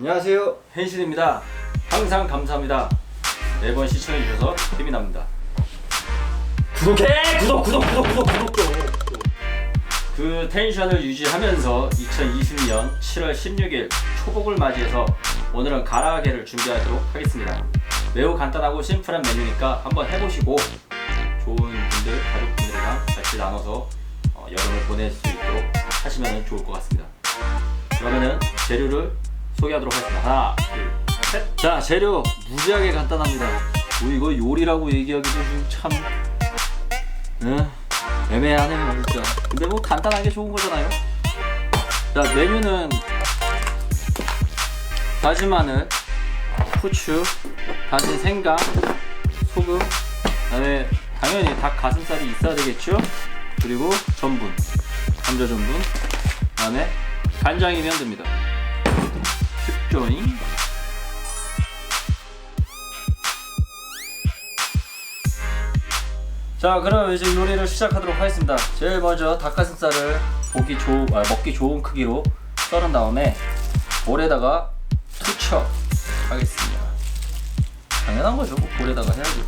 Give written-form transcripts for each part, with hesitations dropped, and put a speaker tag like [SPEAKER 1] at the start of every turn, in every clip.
[SPEAKER 1] 안녕하세요, hen신입니다. 항상 감사합니다. 매번 시청해주셔서 힘이 납니다. 구독해! 구독 좀! 그 텐션을 유지하면서 2020년 7월 16일 초복을 맞이해서 오늘은 가라아게를 준비하도록 하겠습니다. 매우 간단하고 심플한 메뉴니까 한번 해보시고 좋은 분들, 가족분들이랑 같이 나눠서 여름을 보낼 수 있도록 하시면 좋을 것 같습니다. 그러면은 재료를 소개하도록 하겠습니다. 하나, 둘, 셋. 자, 재료 무지하게 간단합니다. 뭐 이거 요리라고 얘기하기도 좀 참 애매하네요 진짜. 근데 뭐 간단한 게 좋은 거잖아요. 자, 메뉴는 다진 마늘, 후추, 다진 생강, 소금, 그다음에 당연히 닭 가슴살이 있어야 되겠죠. 그리고 전분, 감자 전분, 그다음에 간장이면 됩니다. 쉽죠잉? 자, 그럼 이제 요리를 시작하도록 하겠습니다. 제일 먼저 닭가슴살을 먹기 좋은 크기로 썰은 다음에 볼에다가 투척하겠습니다. 당연한 거죠. 뭐 볼에다가 해야죠.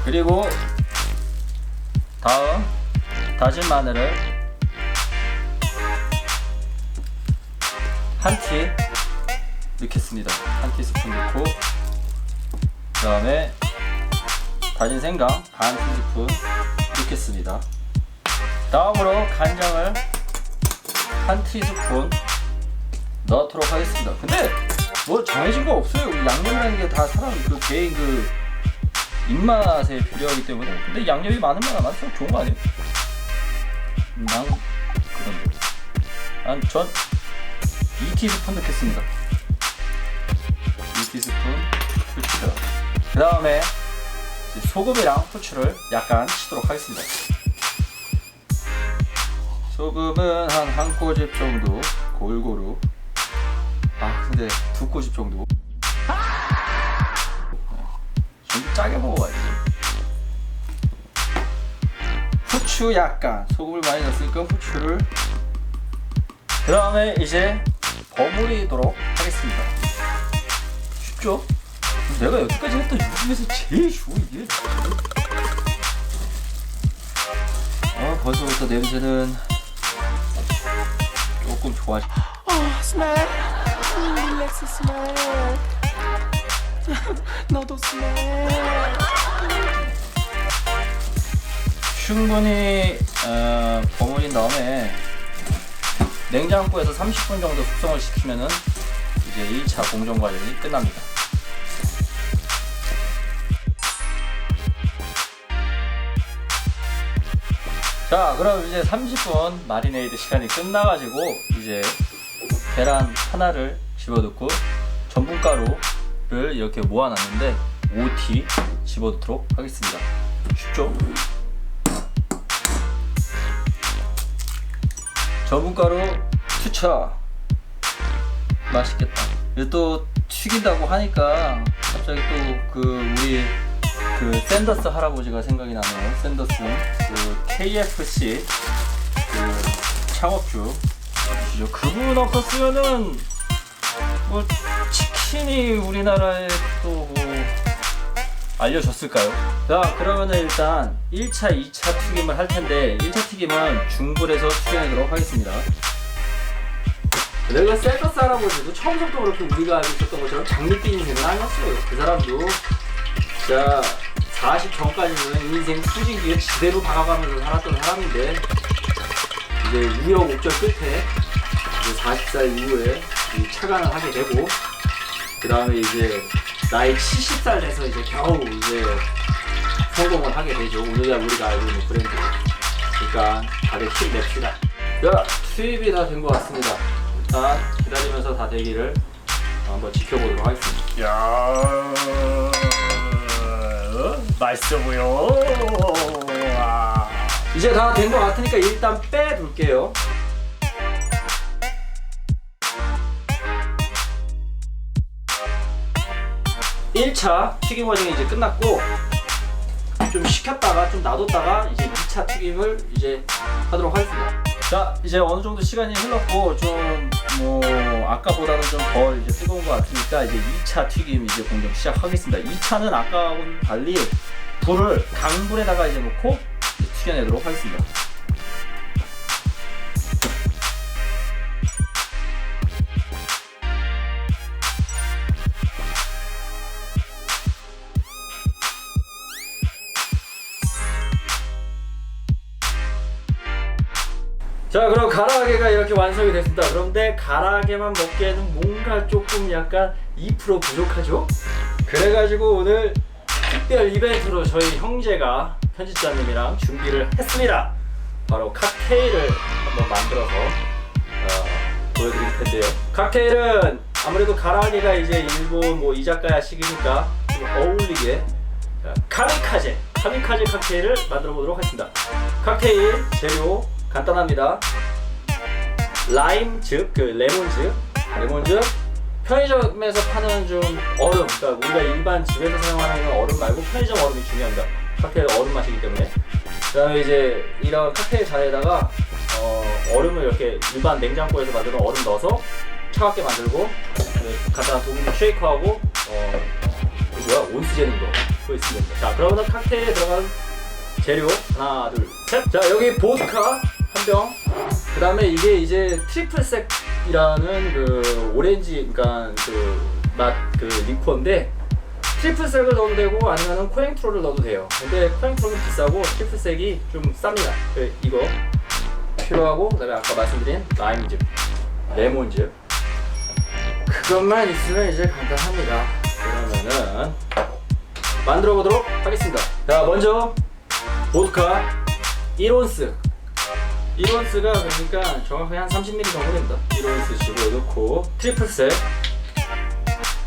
[SPEAKER 1] 그리고 다음 다진 마늘을 한 티 넣겠습니다. 한 티스푼 넣고, 그 다음에 다진 생강 반 티스푼 넣겠습니다. 다음으로 간장을 한 티스푼 넣도록 하겠습니다. 근데 뭐 정해진 거 없어요. 양념이라는 게 다 사람 그 개인 그 입맛에 필요하기 때문에. 근데 양념이 많으면 많을수록 좋은 거 아니에요? 난 그런데 전 2티스푼 넣겠습니다. 2티스푼 후추. 그 다음에 소금이랑 후추를 약간 치도록 하겠습니다. 소금은 한 꼬집 정도 골고루. 근데 두 꼬집 정도. 좀 짜게 먹어야지. 후추 약간, 소금을 많이 넣었으니까 후추를. 그 다음에 이제 버무리도록 하겠습니다. 쉽죠? 내가 여기까지 했던 요리 중에서 제일 쉬워 이게. 벌써부터 냄새는 조금 좋아지.
[SPEAKER 2] 스멜. 릴렉스 스멜. 너도 스멜.
[SPEAKER 1] 충분히 버무린 다음에 냉장고에서 30분 정도 숙성을 시키면은 이제 1차 공정 과정이 끝납니다. 자, 그럼 이제 30분 마리네이드 시간이 끝나가지고 이제 계란 하나를 집어넣고 전분가루를 이렇게 모아놨는데 5T 집어넣도록 하겠습니다. 쉽죠? 전분가루 투척. 맛있겠다. 또 튀긴다고 하니까 갑자기 또 우리 샌더스 할아버지가 생각이 나네요. 샌더스 KFC 창업주 아시죠? 그분 없었으면은 뭐 치킨이 우리나라에 또 알려졌을까요? 자, 그러면은 일단 1차, 2차 튀김을 할 텐데 1차 튀김은 중불에서 튀겨내도록 하겠습니다. 내가 샌더스 할아버지도 처음부터 그렇게 우리가 알고 있었던 것처럼 장밋빛 인생은 아니었어요. 그 사람도 자 40 전까지는 인생 후진기에 지대로 박아가면서 살았던 사람인데 이제 우여곡절 끝에 이제 40살 이후에 차관을 하게 되고, 그 다음에 이제 나이 70살 돼서 이제 겨우 이제 성공을 하게 되죠. 오늘날 우리가 알고 있는 브랜드. 그러니까 다들 힘냅시다. 자, 수입이 다 된 것 같습니다. 일단 기다리면서 다 되기를 한번 지켜보도록 하겠습니다.
[SPEAKER 2] 야, 맛있어 보여.
[SPEAKER 1] 이제 다 된 것 같으니까 일단 빼둘게요. (1차) 튀김 과정이 이제 끝났고, 좀 식혔다가 좀 놔뒀다가 이제 2차 튀김을 이제 하도록 하겠습니다. 자, 이제 어느 정도 시간이 흘렀고 좀 뭐 아까보다는 좀 덜 이제 뜨거운 것 같으니까 이제 2차 튀김 이제 공격 시작하겠습니다. 2차는 아까와는 달리 불을 강불에다가 이제 놓고 이제 튀겨내도록 하겠습니다. 자, 그럼 가라아게가 이렇게 완성이 됐습니다. 그런데 가라아게만 먹기에는 뭔가 조금 약간 2% 부족하죠? 그래가지고 오늘 특별 이벤트로 저희 형제가 편집자님이랑 준비를 했습니다. 바로 칵테일을 한번 만들어서 보여드릴 텐데요. 칵테일은 아무래도 가라아게가 이제 일본 뭐 이자카야식이니까 좀 어울리게 카미카제 칵테일을 만들어 보도록 하겠습니다. 칵테일 재료 간단합니다. 라임즙, 레몬즙, 편의점에서 파는 좀 얼음, 그러니까 우리가 일반 집에서 사용하는 얼음 말고 편의점 얼음이 중요합니다. 칵테일 얼음 맛이기 때문에. 그다음에 이제 이런 칵테일 잔에다가 얼음을 이렇게 일반 냉장고에서 만드는 얼음 넣어서 차갑게 만들고 간단한 도구 쉐이크하고 온수 재는 거 그거 있으면 됩니다. 자, 그러면 칵테일에 들어가는 재료 하나, 둘, 셋. 자, 여기 보드카 한 병. 그 다음에 이게 이제 트리플색이라는 그 오렌지, 그러니까 그 리코인데 트리플색을 넣어도 되고 아니면은 코행트로를 넣어도 돼요. 근데 코행트로는 비싸고 트리플색이 좀 쌉니다. 이거 필요하고, 그다음에 아까 말씀드린 라임즙, 레몬즙. 그것만 있으면 이제 간단합니다. 그러면은 만들어 보도록 하겠습니다. 자, 먼저 보드카 1온스. 1온스가 그러니까 정확하게 한 30ml 정도 됩니다. 1온스 집어넣고 트리플색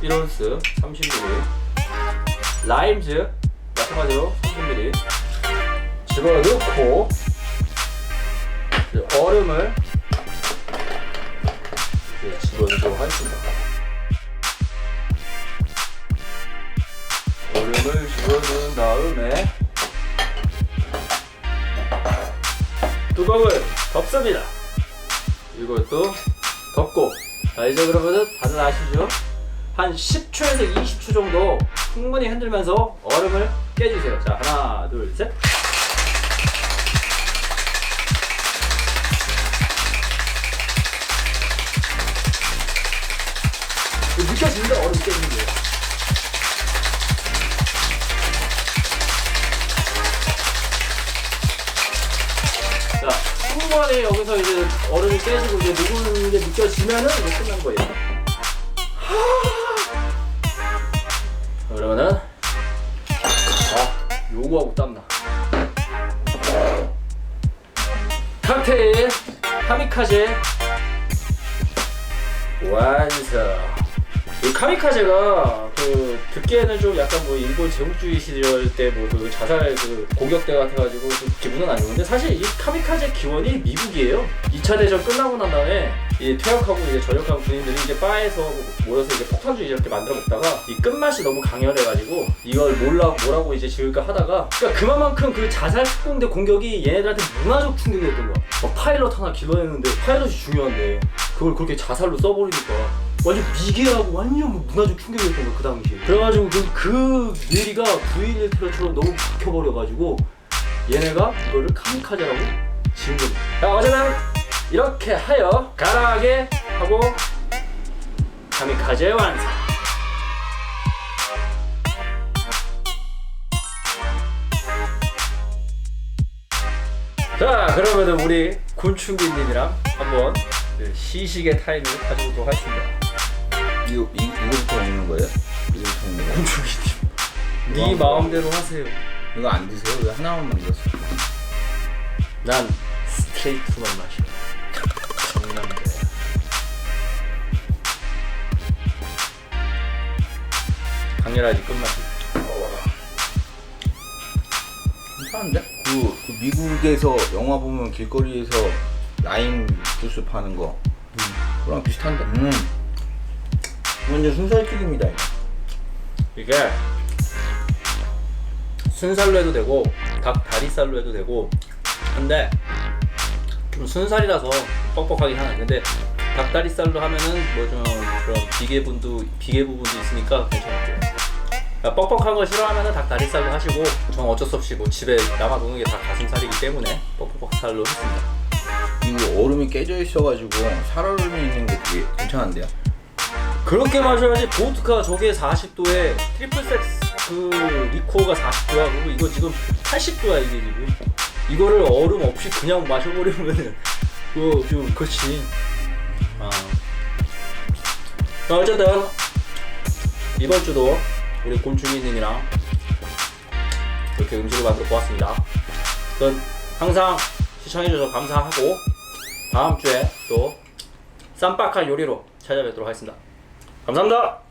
[SPEAKER 1] 1온스 30ml, 라임즙 마찬가지로 30ml 집어넣고 얼음을 집어넣도록 하겠습니다. 얼음을 집어넣은 다음에 뚜껑을 덮습니다. 이것도 덮고, 자, 이제 그러면은 다들 아시죠? 한 10초에서 20초 정도 충분히 흔들면서 얼음을 깨주세요. 자, 하나, 둘, 셋. 느껴집니다. 얼음 깨지는 게. 자, 충분히 여기서 이제 얼음이 깨지고 이제 녹는 게 느껴지면은 이제 끝난 거예요. 그러면은 요거하고 땀나. 칵테일 카미카제 완성. 이 카미카제가 듣기에는 좀 약간 뭐 일본 제국주의 시절 때 뭐 그 자살 그 공격대 같아가지고 좀 기분은 안 좋은데, 사실 이 카미카제 기원이 미국이에요. 2차 대전 끝나고 난 다음에 이 퇴역하고 이제 전역한 군인들이 이제 바에서 모여서 이제 폭탄주의 이렇게 만들어 먹다가 이 끝맛이 너무 강렬해가지고 이걸 뭐라고 이제 지을까 하다가, 그러니까 그만큼 그 자살 특공대 공격이 얘네들한테 문화적 충격이었던 거야. 막 파일럿 하나 길러냈는데 파일럿이 중요한데 그걸 그렇게 자살로 써버리니까 완전 미개하고 완전 문화적 충격이었던 거야 그 당시에. 그래가지고 그 뇌리가 9.11 테러처럼 너무 박혀버려가지고 얘네가 이거를 카미카제라고 지은 겁니다. 자, 어쨌든 이렇게 하여 가라아게 하고 카미카제 완성. 자, 그러면은 우리 곤충기님이랑 한번 시식의 타임을 가지도록 하겠습니다.
[SPEAKER 3] 이거부터 먹는 거예요? 이거부터 먹는 거예요?
[SPEAKER 1] 곤충기님, 네 마음대로 하세요.
[SPEAKER 3] 이거 안 드세요? 왜 하나만 만들었어?
[SPEAKER 1] 난 스트레이트만 마셔. 정남대. 강렬하지 끝맛이.
[SPEAKER 3] 괜찮은데? 그 미국에서 영화 보면 길거리에서 라임 주스 파는 거 그랑 비슷한데? 완전 순살 튀김이다 이거.
[SPEAKER 1] 이게 순살로 해도 되고 닭 다리살로 해도 되고, 근데 좀 순살이라서 뻑뻑하긴 하네. 근데 닭다리살로 하면은 뭐 좀 그런 비계 부분도 있으니까 괜찮고요. 그러니까 뻑뻑한 거 싫어하면은 닭다리살로 하시고, 저는 어쩔 수 없이 뭐 집에 남아도는 게 다 가슴살이기 때문에 뻑뻑살로 했습니다.
[SPEAKER 3] 이거 얼음이 깨져 있어가지고 살얼음이 있는 게 되게 괜찮은데요?
[SPEAKER 1] 그렇게 마셔야지. 보드카 저게 40도에 트리플 섹스 그 리코어가 40도야. 그리고 이거 지금 80도야 이게 지금. 이거를 얼음 없이 그냥 마셔버리면은 그거 좀 그렇지. 어쨌든 이번 주도 우리 곤충이님이랑 이렇게 음식을 만들어 보았습니다. 그럼 항상 시청해주셔서 감사하고 다음 주에 또 쌈박한 요리로 찾아뵙도록 하겠습니다. 감사합니다.